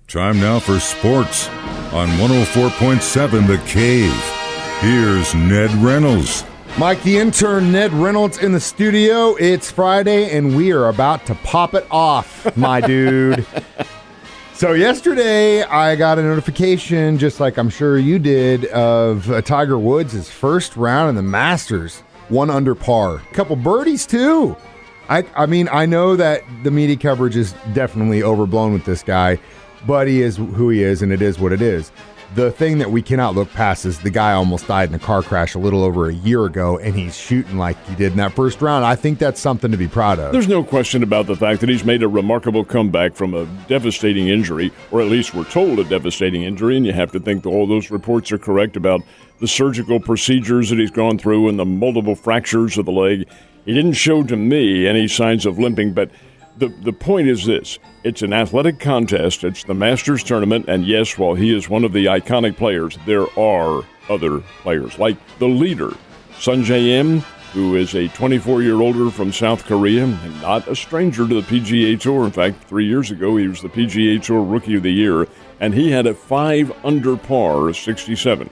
Time now for sports on 104.7 The Cave. Here's Ned Reynolds. Mike, the intern, Ned Reynolds in the studio. It's Friday, and we are about to pop it off, my dude. So yesterday, I got a notification, just like I'm sure you did, of Tiger Woods' first round in the Masters, 1 under par. A couple birdies, too. I mean, I know that the media coverage is definitely overblown with this guy, but he is who he is, and it is what it is. The thing that we cannot look past is the guy almost died in a car crash a little over a year ago, and he's shooting like he did in that first round. I think that's something to be proud of. There's no question about the fact that he's made a remarkable comeback from a devastating injury, or at least we're told a devastating injury, and you have to think that all those reports are correct about the surgical procedures that he's gone through and the multiple fractures of the leg. He didn't show to me any signs of limping, but the point is this. It's an athletic contest. It's the Masters tournament, and yes, while he is one of the iconic players, there are other players, like the leader, Sun Jae-im, who is a 24-year-older from South Korea and not a stranger to the PGA Tour. In fact, 3 years ago, he was the PGA Tour Rookie of the Year, and he had a 5 under par, 67.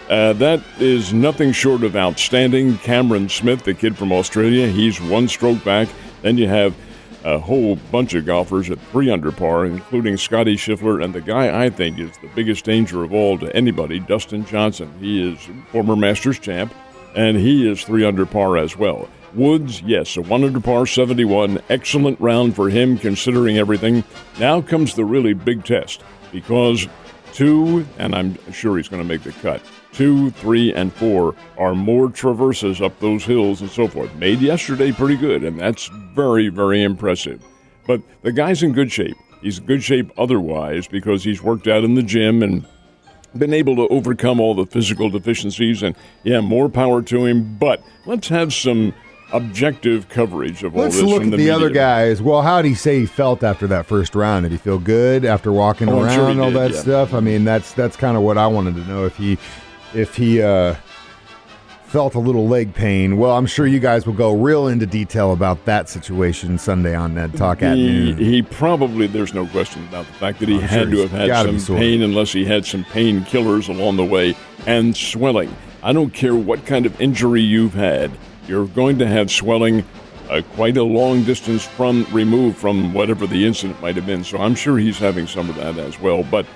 That is nothing short of outstanding. Cameron Smith, the kid from Australia, he's 1 stroke back. Then you have a whole bunch of golfers at 3 under par, including Scotty Scheffler, and the guy I think is the biggest danger of all to anybody, Dustin Johnson. He is former Masters champ, and he is 3 under par as well. Woods, yes, a 1 under par, 71. Excellent round for him, considering everything. Now comes the really big test, because 2, and I'm sure he's going to make the cut, 2, 3, and 4 are more traverses up those hills and so forth. Made yesterday pretty good, and that's very, very impressive. But the guy's in good shape. He's in good shape otherwise because he's worked out in the gym and been able to overcome all the physical deficiencies, and, yeah, more power to him. But let's have some objective coverage of all this. Let's look from at the media. other guys. Well, how did he say he felt after that first round? Did he feel good after walking around, sure he all did, that yeah. stuff? I mean, that's kind of what I wanted to know, if he felt a little leg pain. Well, I'm sure you guys will go real into detail about that situation Sunday on Ned Talk at noon. He probably, there's no question about the fact that he had to have had some pain, unless he had some painkillers along the way, and swelling. I don't care what kind of injury you've had, you're going to have swelling quite a long distance removed from whatever the incident might have been. So I'm sure he's having some of that as well. But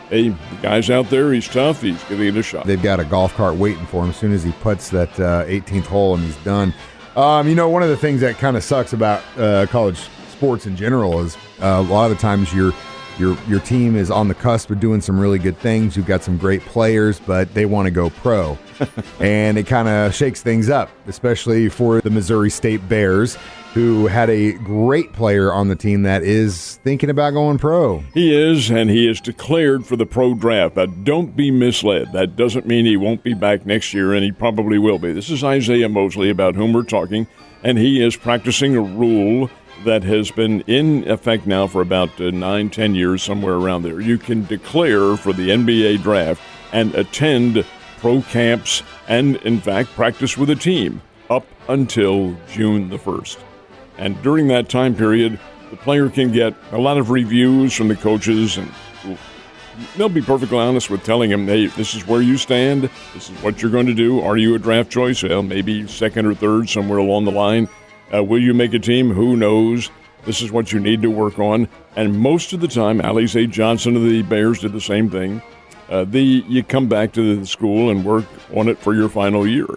hey, the guy's out there. He's tough. He's giving it a shot. They've got a golf cart waiting for him as soon as he puts that 18th hole and he's done. One of the things that kind of sucks about college sports in general is a lot of the times your team is on the cusp of doing some really good things. You've got some great players, but they want to go pro. And it kind of shakes things up, especially for the Missouri State Bears, who had a great player on the team that is thinking about going pro. He is, and he is declared for the pro draft. But don't be misled. That doesn't mean he won't be back next year, and he probably will be. This is Isaiah Mosley, about whom we're talking, and he is practicing a rule that has been in effect now for about 9-10 years, somewhere around there. You can declare for the NBA draft and attend pro camps and, in fact, practice with a team up until June the 1st. And during that time period, the player can get a lot of reviews from the coaches, and they'll be perfectly honest with telling him, hey, this is where you stand, this is what you're going to do. Are you a draft choice? Well, maybe second or third, somewhere along the line. Will you make a team? Who knows? This is what you need to work on. And most of the time, Alize Johnson of the Bears did the same thing. You come back to the school and work on it for your final year.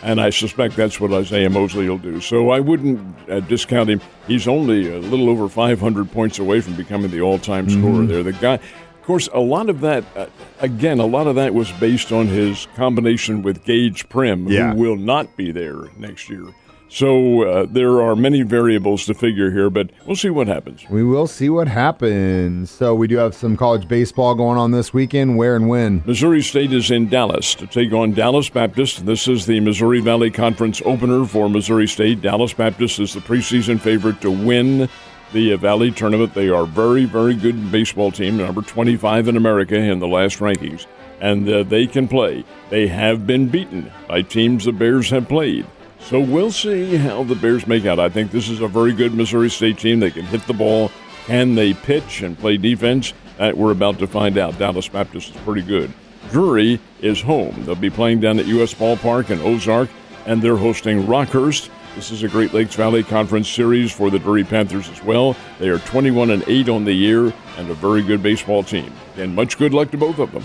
And I suspect that's what Isaiah Mosley will do. So I wouldn't discount him. He's only a little over 500 points away from becoming the all-time scorer there. The guy, of course, a lot of that was based on his combination with Gage Prim, who will not be there next year. So there are many variables to figure here, but we'll see what happens. We will see what happens. So we do have some college baseball going on this weekend. Where and when? Missouri State is in Dallas to take on Dallas Baptist. This is the Missouri Valley Conference opener for Missouri State. Dallas Baptist is the preseason favorite to win the Valley tournament. They are very, very good baseball team, number 25 in America in the last rankings. And they can play. They have been beaten by teams the Bears have played. So we'll see how the Bears make out. I think this is a very good Missouri State team. They can hit the ball. Can they pitch and play defense? We're about to find out. Dallas Baptist is pretty good. Drury is home. They'll be playing down at U.S. Ballpark in Ozark, and they're hosting Rockhurst. This is a Great Lakes Valley Conference series for the Drury Panthers as well. They are 21-8 on the year and a very good baseball team. And much good luck to both of them.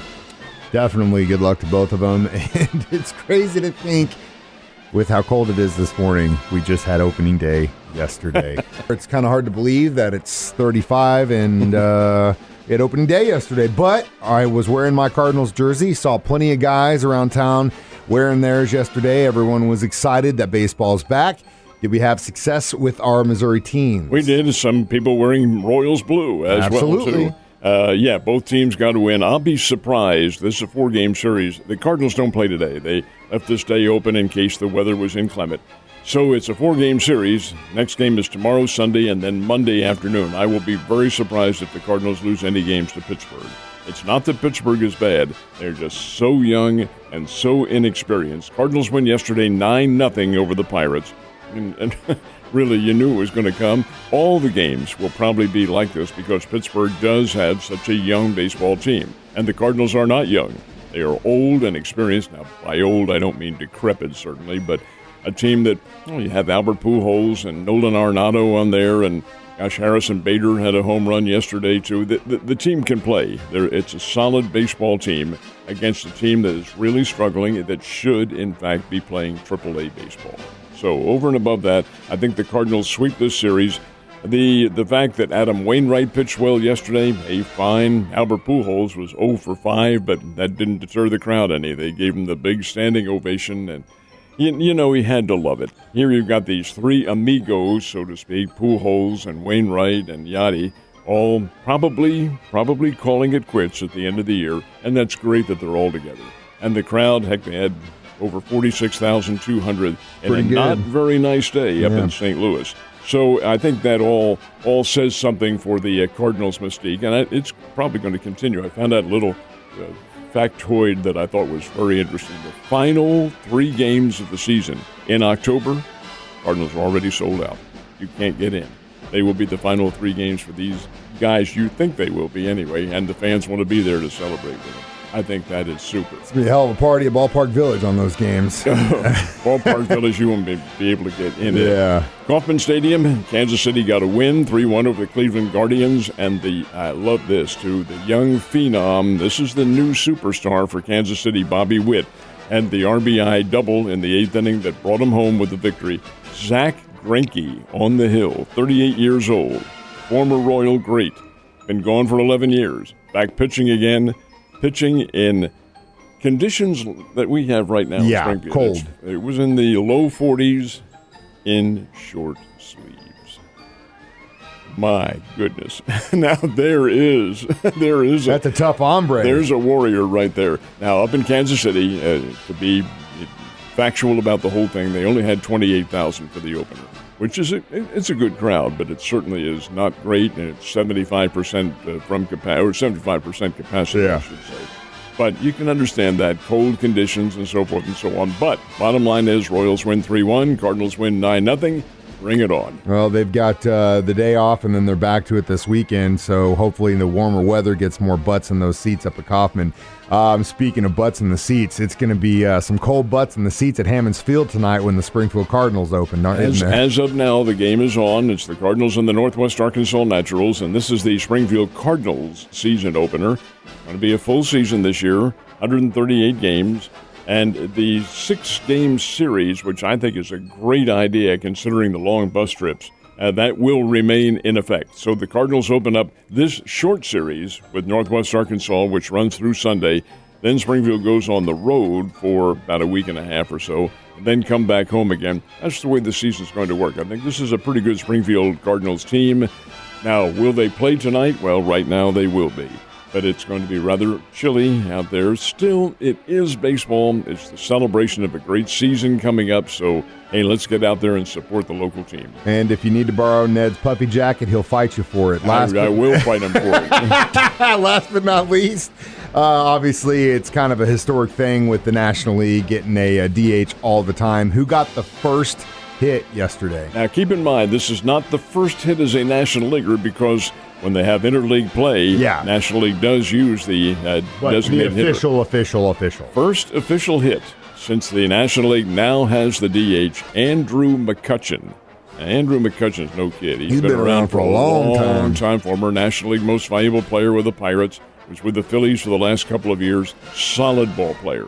Definitely good luck to both of them. And it's crazy to think, with how cold it is this morning, we just had opening day yesterday. It's kind of hard to believe that it's 35 and we had opening day yesterday. But I was wearing my Cardinals jersey, saw plenty of guys around town wearing theirs yesterday. Everyone was excited that baseball's back. Did we have success with our Missouri teams? We did. Some people wearing Royals blue as Absolutely. well, too. Both teams got to win. I'll be surprised. This is a 4-game series. The Cardinals don't play today. They left this day open in case the weather was inclement. So it's a 4-game series. Next game is tomorrow, Sunday, and then Monday afternoon. I will be very surprised if the Cardinals lose any games to Pittsburgh. It's not that Pittsburgh is bad. They're just so young and so inexperienced. Cardinals win yesterday 9-0 over the Pirates. And really, you knew it was going to come. All the games will probably be like this because Pittsburgh does have such a young baseball team. And the Cardinals are not young. They are old and experienced. Now, by old, I don't mean decrepit, certainly, but a team that, you have Albert Pujols and Nolan Arenado on there, and gosh, Harrison Bader had a home run yesterday, too. The team can play. It's a solid baseball team against a team that is really struggling, that should, in fact, be playing AAA baseball. So over and above that, I think the Cardinals sweep this series. The fact that Adam Wainwright pitched well yesterday, fine. Albert Pujols was 0 for 5, but that didn't deter the crowd any. They gave him the big standing ovation, and you know he had to love it. Here you've got these three amigos, so to speak, Pujols and Wainwright and Yachty, all probably calling it quits at the end of the year, and that's great that they're all together. And the crowd, heck, they had over 46,200 in a not very nice day up in St. Louis. So I think that all says something for the Cardinals' mystique, and it's probably going to continue. I found out a little factoid that I thought was very interesting. The final 3 games of the season in October, Cardinals are already sold out. You can't get in. They will be the final 3 games for these guys. You think they will be anyway, and the fans want to be there to celebrate with them. I think that is super. It's going to be a hell of a party at Ballpark Village on those games. Ballpark Village, you won't be able to get in it. Yeah. Kauffman Stadium, Kansas City got a win, 3-1 over the Cleveland Guardians. And I love this, too, the young phenom. This is the new superstar for Kansas City, Bobby Witt. And the RBI double in the 8th inning that brought him home with the victory. Zach Greinke on the hill, 38 years old, former Royal great. Been gone for 11 years. Back pitching again. Pitching in conditions that we have right now. Yeah, in cold. It was in the low 40s in short sleeves. My goodness. Now there is That's a tough hombre. There's a warrior right there. Now up in Kansas City, to be factual about the whole thing, they only had 28,000 for the opener, which is it's a good crowd, but it certainly is not great, and it's 75% from capacity, or 75% capacity, I should say. But you can understand that, cold conditions and so forth and so on. But bottom line is Royals win 3-1, Cardinals win 9-0. Bring it on. Well, they've got the day off, and then they're back to it this weekend, so hopefully the warmer weather gets more butts in those seats up at Kauffman. Speaking of butts in the seats, it's going to be some cold butts in the seats at Hammons Field tonight when the Springfield Cardinals open. As of now, the game is on. It's the Cardinals and the Northwest Arkansas Naturals, and this is the Springfield Cardinals season opener. Going to be a full season this year, 138 games. And the 6-game series, which I think is a great idea considering the long bus trips, that will remain in effect. So the Cardinals open up this short series with Northwest Arkansas, which runs through Sunday. Then Springfield goes on the road for about a week and a half or so, and then come back home again. That's the way the season's going to work. I think this is a pretty good Springfield Cardinals team. Now, will they play tonight? Well, right now they will be. But it's going to be rather chilly out there. Still, it is baseball. It's the celebration of a great season coming up. So, hey, let's get out there and support the local team. And if you need to borrow Ned's puppy jacket, he'll fight you for it. I will fight him for it. Last but not least, obviously, it's kind of a historic thing with the National League getting a DH all the time. Who got the first hit yesterday? Now, keep in mind, this is not the first hit as a National Leaguer because when they have interleague play, Yeah. National League does use the But designated the hitter. official. First official hit since the National League now has the DH, Andrew McCutchen. Andrew McCutchen's no kid. He's been around for a long time. Former National League most valuable player with the Pirates. Was with the Phillies for the last couple of years. Solid ball player.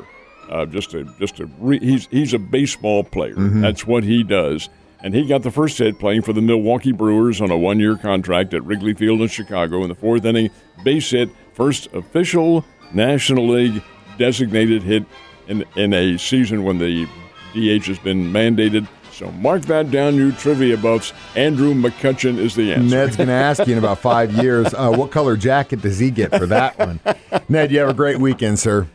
He's a baseball player. Mm-hmm. That's what he does. And he got the first hit playing for the Milwaukee Brewers on a one-year contract at Wrigley Field in Chicago in the fourth inning. Base hit, first official National League designated hit in a season when the DH has been mandated. So mark that down, you trivia buffs. Andrew McCutchen is the answer. Ned's going to ask you in about 5 years, what color jacket does he get for that one? Ned, you have a great weekend, sir.